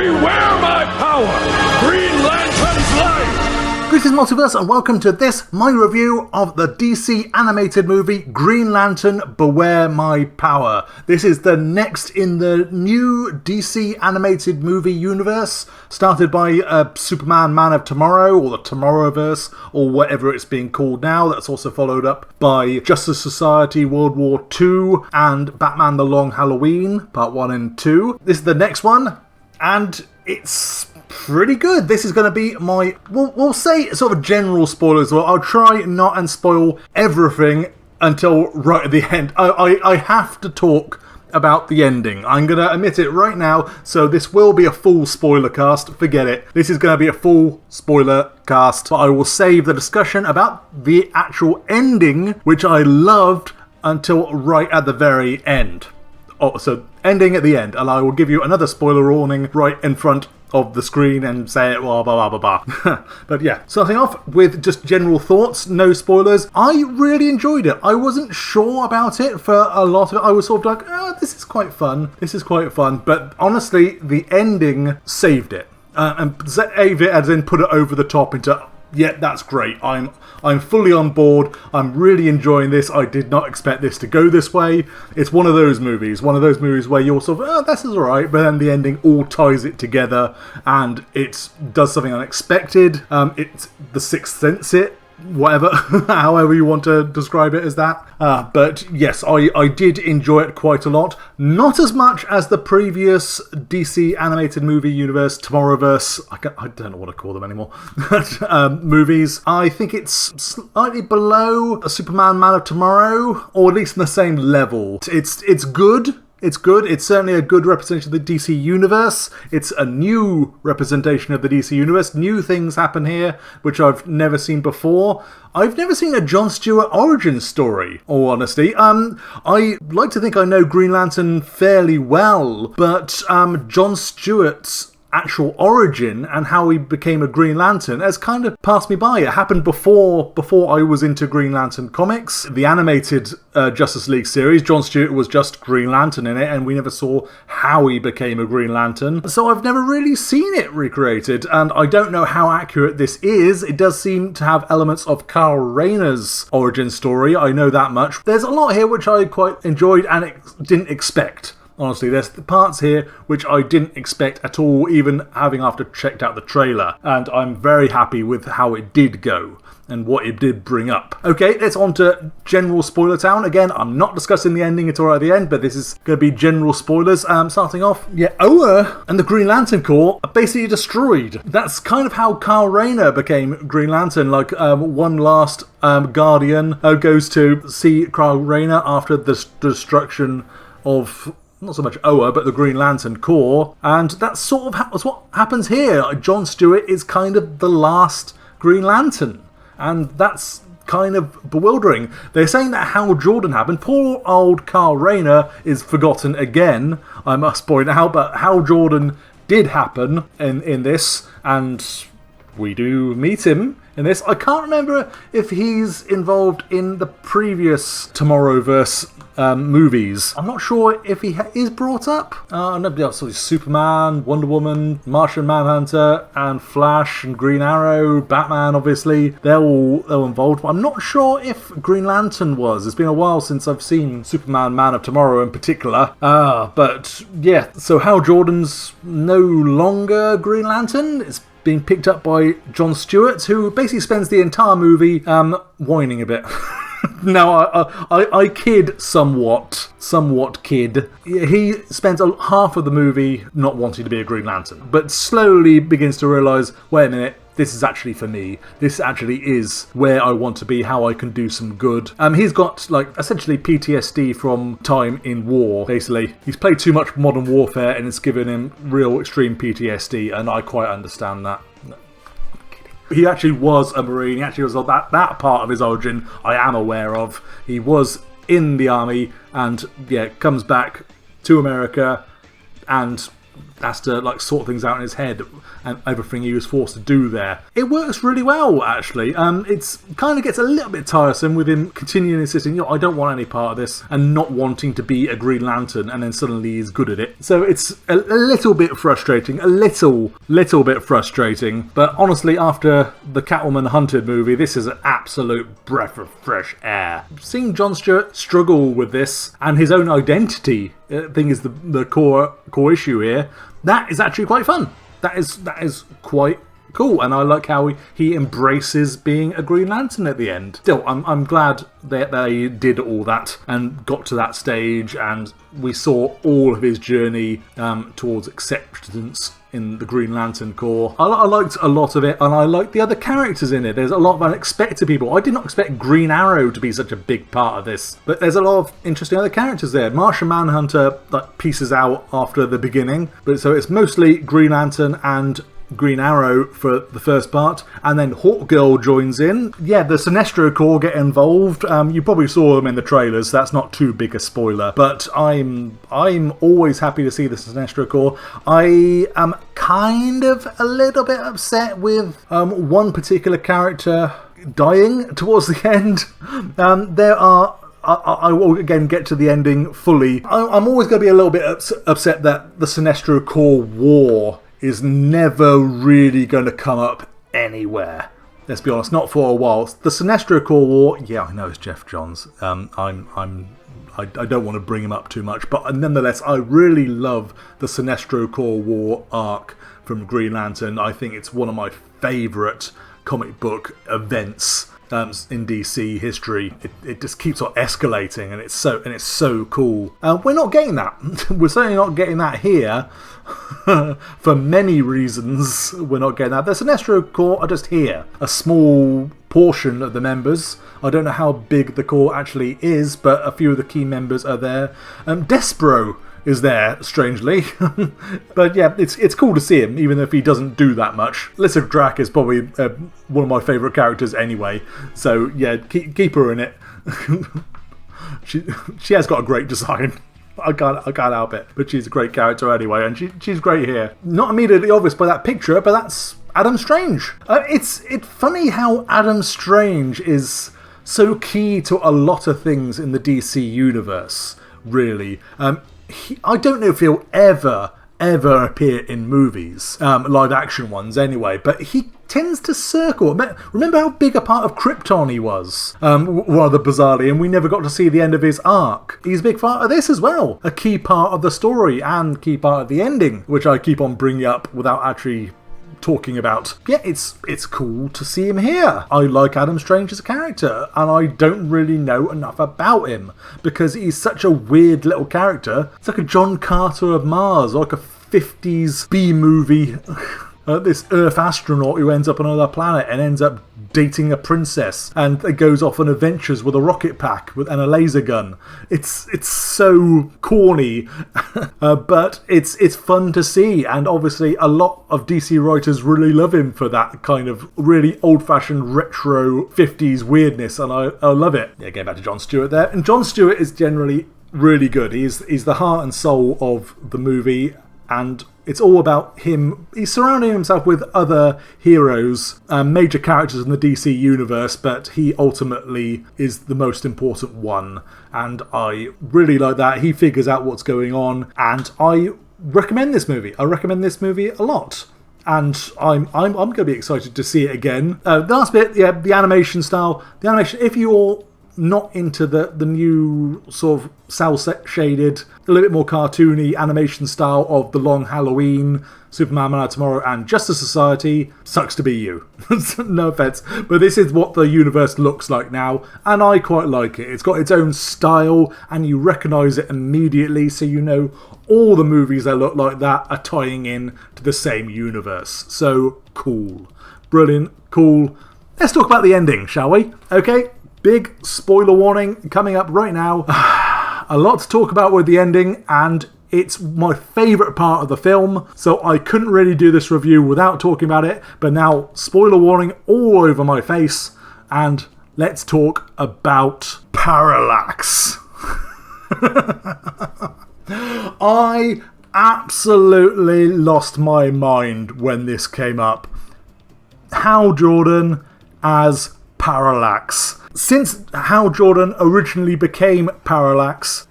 Beware my power! Green Lantern's life! Greetings Multiverse and welcome to this, my review of the DC animated movie Green Lantern Beware My Power. This is the next in the new DC animated movie universe, started by Superman Man of Tomorrow, or the Tomorrowverse, or whatever it's being called now. That's also followed up by Justice Society World War II and Batman The Long Halloween, Part 1 and 2. This is the next one, and it's pretty good. This is going to be my, we'll say sort of general spoilers. Well, I'll try not and spoil everything until right at the end. I have to talk about the ending. I'm going to admit it right now, so this will be a full spoiler cast. Forget it. This is going to be a full spoiler cast, but I will save the discussion about the actual ending, which I loved, until right at the very end. Oh, so ending at the end, and I will give you another spoiler warning right in front of the screen and say it, blah, blah, blah, blah, blah. But yeah, starting off with just general thoughts, no spoilers. I really enjoyed it. I wasn't sure about it for a lot of it. I was sort of like, oh, this is quite fun. This is quite fun. But honestly, the ending saved it. And saved it as in put it over the top into, yeah, that's great. I'm fully on board. I'm really enjoying this. I did not expect this to go this way. It's one of those movies where you're sort of, oh, this is alright, but then the ending all ties it together and it does something unexpected. It's the Sixth Sense it. Whatever, however you want to describe it as that. But yes, I did enjoy it quite a lot. Not as much as the previous DC animated movie universe, Tomorrowverse, I don't know what to call them anymore, movies. I think it's slightly below a Superman Man of Tomorrow, or at least in the same level. It's good. It's good. It's certainly a good representation of the DC Universe. It's a new representation of the DC Universe. New things happen here, which I've never seen before. I've never seen a John Stewart origin story, all honesty. I like to think I know Green Lantern fairly well, but John Stewart's actual origin and how he became a Green Lantern has kind of passed me by. It happened before I was into Green Lantern comics. The animated Justice League series, John Stewart was just Green Lantern in it, and we never saw how he became a Green Lantern. So I've never really seen it recreated, and I don't know how accurate this is. It does seem to have elements of Kyle Rayner's origin story, I know that much. There's a lot here which I quite enjoyed and didn't expect. Honestly, there's the parts here which I didn't expect at all, even having after checked out the trailer. And I'm very happy with how it did go and what it did bring up. Okay, let's on to general spoiler town. Again, I'm not discussing the ending until right at the end, but this is going to be general spoilers. Starting off, yeah, Oa and the Green Lantern Corps are basically destroyed. That's kind of how Kyle Rayner became Green Lantern. Like, one last Guardian goes to see Kyle Rayner after the destruction of not so much Oa, but the Green Lantern Corps, and that's sort of what happens here. John Stewart is kind of the last Green Lantern, and that's kind of bewildering. They're saying that Hal Jordan happened. Poor old Kyle Rayner is forgotten again, I must point out, but Hal Jordan did happen in this, and we do meet him in this. I can't remember if he's involved in the previous Tomorrowverse movies. I'm not sure if he is brought up. Nobody else. So Superman, Wonder Woman, Martian Manhunter, and Flash, and Green Arrow, Batman, obviously. They're all involved. But I'm not sure if Green Lantern was. It's been a while since I've seen Superman Man of Tomorrow in particular. But yeah, so Hal Jordan's no longer Green Lantern. It's being picked up by John Stewart, who basically spends the entire movie whining a bit. Now, I kid somewhat kid. He spends half of the movie not wanting to be a Green Lantern, but slowly begins to realise, wait a minute, this is actually for me. This actually is where I want to be, how I can do some good. He's got, like, essentially PTSD from time in war, basically. He's played too much Modern Warfare and it's given him real extreme PTSD, and I quite understand that. He actually was a Marine. He actually was that part of his origin I am aware of. He was in the army and, yeah, comes back to America and has to like sort things out in his head and everything he was forced to do there. It works really well, actually. It's kind of gets a little bit tiresome with him continuing insisting, I don't want any part of this, and not wanting to be a Green Lantern, and then suddenly he's good at it. So it's a little bit frustrating, a little bit frustrating. But honestly, after the Catwoman Hunted movie, this is an absolute breath of fresh air. Seeing Jon Stewart struggle with this and his own identity, I think is the core issue here. That is actually quite fun. That is quite cool, and I like how he embraces being a Green Lantern at the end. Still, I'm glad that they did all that and got to that stage, and we saw all of his journey towards acceptance in the Green Lantern Corps. I liked a lot of it, and I liked the other characters in it. There's a lot of unexpected people. I did not expect Green Arrow to be such a big part of this, but there's a lot of interesting other characters there. Martian Manhunter pieces out after the beginning, but so it's mostly Green Lantern and Green Arrow for the first part, and then Hawkgirl joins in. Yeah, the Sinestro Corps get involved. You probably saw them in the trailers, so that's not too big a spoiler, but I'm always happy to see the Sinestro Corps. I am kind of a little bit upset with one particular character dying towards the end. I will again get to the ending fully. I'm always going to be a little bit upset that the Sinestro Corps war is never really going to come up anywhere. Let's be honest, not for a while. The Sinestro Corps War, yeah, I know it's Jeff Johns. I don't want to bring him up too much, but nonetheless, I really love the Sinestro Corps War arc from Green Lantern. I think it's one of my favourite comic book events in DC history. It just keeps on escalating, and it's so cool. We're not getting that. We're certainly not getting that here. For many reasons, we're not getting that. The Sinestro Corps are just here. A small portion of the members. I don't know how big the Corps actually is, but a few of the key members are there. Despero is there, strangely. But yeah, it's cool to see him, even if he doesn't do that much. Lissa Drac is probably one of my favourite characters anyway, so yeah, keep her in it. She has got a great design. I can't help it, but she's a great character anyway, and she's great here. Not immediately obvious by that picture, but that's Adam Strange. It's funny how Adam Strange is so key to a lot of things in the DC universe, really. I don't know if he'll ever appear in movies, live action ones anyway, but he tends to circle. Remember how big a part of Krypton he was, rather bizarrely, and we never got to see the end of his arc. He's a big part of this as well, a key part of the story and key part of the ending, which I keep on bringing up without actually talking about. Yeah, it's cool to see him here. I like Adam Strange as a character, and I don't really know enough about him because he's such a weird little character. It's like a John Carter of Mars, or like a 50s B-movie. This Earth astronaut who ends up on another planet and ends up dating a princess and goes off on adventures with a rocket pack and a laser gun. It's so corny, but it's fun to see, and obviously a lot of DC writers really love him for that kind of really old-fashioned retro 50s weirdness, and I love it. Yeah, getting back to Jon Stewart there, and Jon Stewart is generally really good. He's the heart and soul of the movie, and it's all about him. He's surrounding himself with other heroes, major characters in the DC universe, but he ultimately is the most important one. And I really like that. He figures out what's going on, and I recommend this movie. I recommend this movie a lot. And I'm going to be excited to see it again. The last bit, yeah, the animation style. The animation, if you're not into the new sort of cel-shaded, a little bit more cartoony animation style of The Long Halloween, Superman Man of Tomorrow, and Justice Society, sucks to be you. No offense, but this is what the universe looks like now, and I quite like it. It's got its own style, and you recognise it immediately, so you know all the movies that look like that are tying in to the same universe. So cool. Brilliant. Cool. Let's talk about the ending, shall we? Okay. Big spoiler warning coming up right now. A lot to talk about with the ending, and it's my favourite part of the film, so I couldn't really do this review without talking about it, but now spoiler warning all over my face, and let's talk about Parallax. I absolutely lost my mind when this came up. Hal Jordan as Parallax. Since Hal Jordan originally became Parallax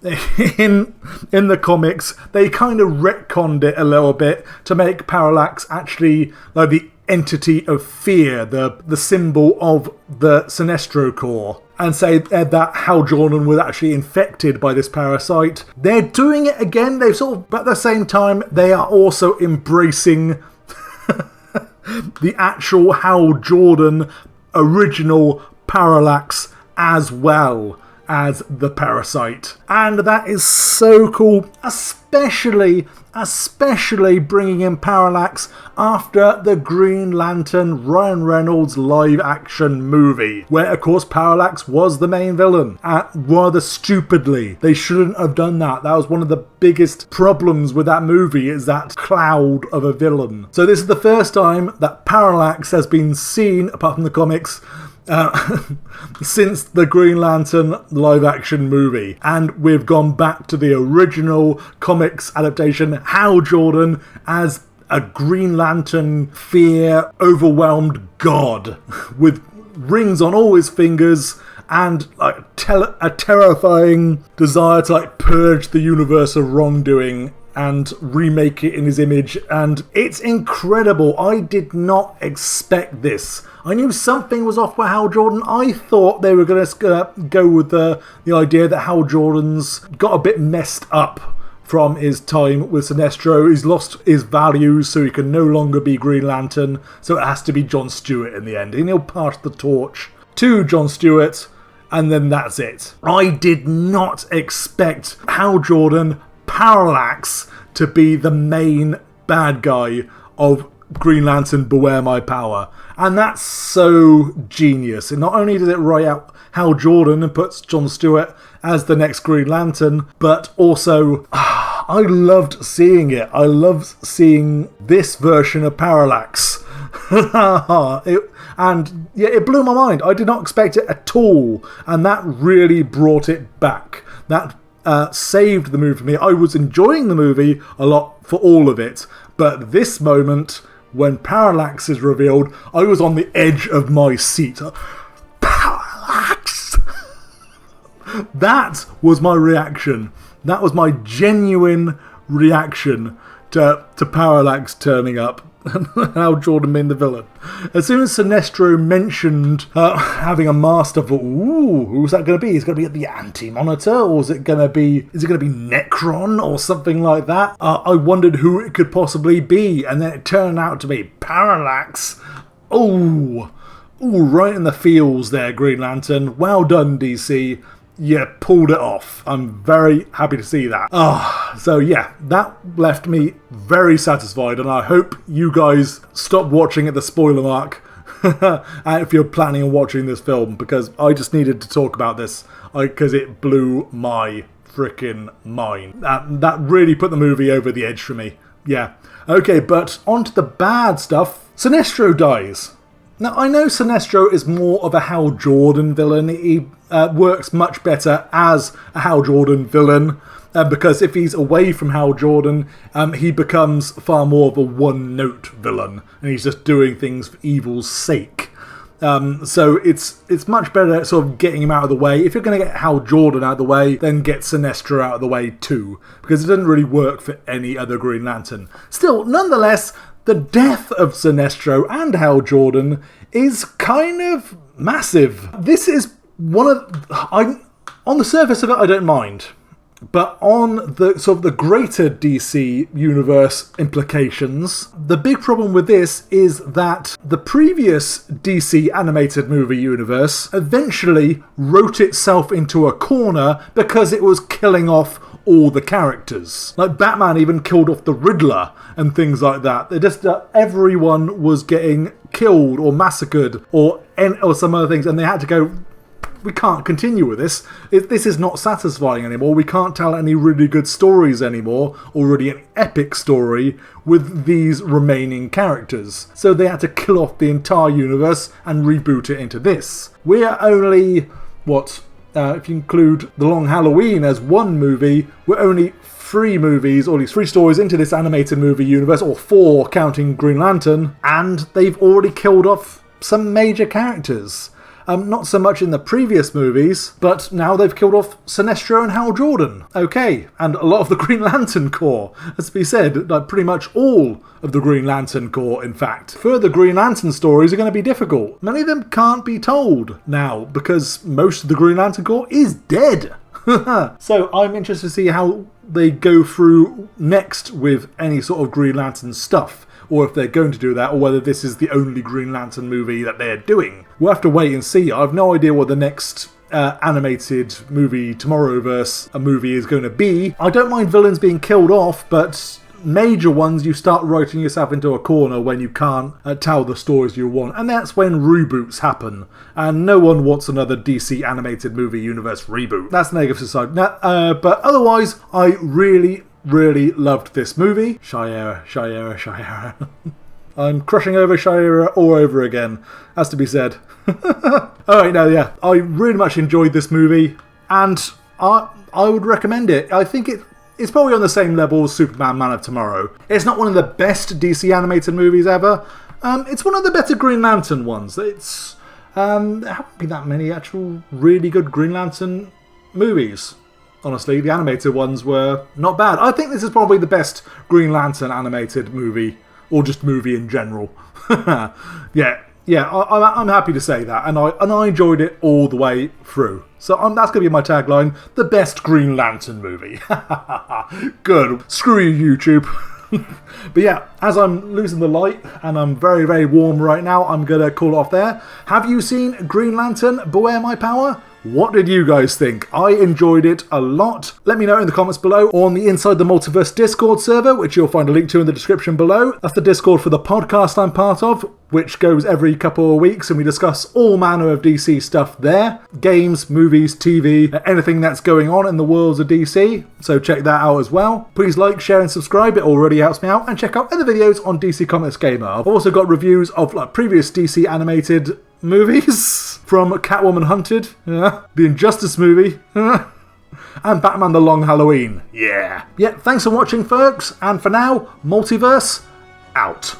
in the comics, they kind of retconned it a little bit to make Parallax actually like the entity of fear, the symbol of the Sinestro Corps, and say that Hal Jordan was actually infected by this parasite. They're doing it again. They've sort of, but at the same time, they are also embracing the actual Hal Jordan original Parallax as well as the parasite. And that is so cool, especially bringing in Parallax after the Green Lantern Ryan Reynolds live action movie, where of course Parallax was the main villain. Rather stupidly, they shouldn't have done that. That was one of the biggest problems with that movie, is that cloud of a villain. So this is the first time that Parallax has been seen, apart from the comics, since the Green Lantern live-action movie. And we've gone back to the original comics adaptation, Hal Jordan as a Green Lantern fear-overwhelmed god with rings on all his fingers and like a terrifying desire to like purge the universe of wrongdoing and remake it in his image, and it's incredible. I did not expect this. I knew something was off with Hal Jordan. I thought they were going to go with the idea that Hal Jordan's got a bit messed up from his time with Sinestro. He's lost his values, so he can no longer be Green Lantern, so it has to be John Stewart in the end. And he'll pass the torch to John Stewart, and then that's it. I did not expect Hal Jordan Parallax to be the main bad guy of Green Lantern Beware My Power. And that's so genius. And not only does it write out Hal Jordan and puts John Stewart as the next Green Lantern, but also I loved seeing it. I loved seeing this version of Parallax. And yeah, it blew my mind. I did not expect it at all. And that really brought it back. That saved the movie for me. I was enjoying the movie a lot for all of it, but this moment when Parallax is revealed, I was on the edge of my seat. Parallax! That was my reaction. That was my genuine reaction to Parallax turning up. Hal Jordan being the villain. As soon as Sinestro mentioned having a master, I thought, ooh, who's that going to be? Is it going to be the Anti-Monitor, or is it going to be Necron or something like that? I wondered who it could possibly be, and then it turned out to be Parallax. Ooh, right in the feels there, Green Lantern. Well done, DC. You pulled it off. I'm very happy to see that. So yeah, that left me very satisfied, and I hope you guys stop watching at the spoiler mark if you're planning on watching this film, because I just needed to talk about this because it blew my freaking mind. That really put the movie over the edge for me. Yeah. Okay, but on to the bad stuff. Sinestro dies. Now, I know Sinestro is more of a Hal Jordan villain. He works much better as a Hal Jordan villain, because if he's away from Hal Jordan, he becomes far more of a one-note villain, and he's just doing things for evil's sake. So it's much better sort of getting him out of the way. If you're going to get Hal Jordan out of the way, then get Sinestro out of the way too, because it doesn't really work for any other Green Lantern. Still, nonetheless, the death of Sinestro and Hal Jordan is kind of massive. This is one of... on the surface of it, I don't mind. But on the sort of the greater DC universe implications, the big problem with this is that the previous DC animated movie universe eventually wrote itself into a corner because it was killing off all the characters. Like Batman even killed off the Riddler and things like that. They just everyone was getting killed or massacred or some other things, and they had to go, we can't continue with this. This is not satisfying anymore. We can't tell any really good stories anymore, or really an epic story with these remaining characters. So they had to kill off the entire universe and reboot it into this. We're only, if you include The Long Halloween as one movie, we're only 3 movies, or at least 3 stories into this animated movie universe, or 4 counting Green Lantern, and they've already killed off some major characters. Not so much in the previous movies, but now they've killed off Sinestro and Hal Jordan. Okay, and a lot of the Green Lantern Corps, as to be said, like pretty much all of the Green Lantern Corps, in fact. Further Green Lantern stories are going to be difficult. Many of them can't be told now, because most of the Green Lantern Corps is dead. So I'm interested to see how they go through next with any sort of Green Lantern stuff, or if they're going to do that, or whether this is the only Green Lantern movie that they're doing. We'll have to wait and see. I've no idea what the next animated movie, Tomorrowverse movie, is going to be. I don't mind villains being killed off, but major ones, you start writing yourself into a corner when you can't tell the stories you want, and that's when reboots happen, and no one wants another DC animated movie universe reboot. That's the negative side. But otherwise, I really loved this movie. Shire. I'm crushing over Shire all over again, as to be said. Alright, no, yeah, I really much enjoyed this movie, and I would recommend it. I think it's probably on the same level as Superman Man of Tomorrow. It's not one of the best DC animated movies ever. It's one of the better Green Lantern ones. There haven't been that many actual really good Green Lantern movies. Honestly, the animated ones were not bad. I think this is probably the best Green Lantern animated movie, or just movie in general. I'm happy to say that, and I enjoyed it all the way through. So that's going to be my tagline: the best Green Lantern movie. Good. Screw you, YouTube. But yeah, as I'm losing the light and I'm very, very warm right now, I'm going to call it off there. Have you seen Green Lantern Beware My Power? What did you guys think? I enjoyed it a lot. Let me know in the comments below, or on the Inside the Multiverse Discord server, which you'll find a link to in the description below. That's the Discord for the podcast I'm part of, which goes every couple of weeks, and we discuss all manner of DC stuff there. Games, movies, TV, anything that's going on in the worlds of DC. So check that out as well. Please like, share and subscribe, it already helps me out. And check out other videos on DC Comics Gamer. I've also got reviews of previous DC animated movies, from Catwoman Hunted, the Injustice movie, and Batman The Long Halloween. Yeah, thanks for watching, folks, and for now, Multiverse out.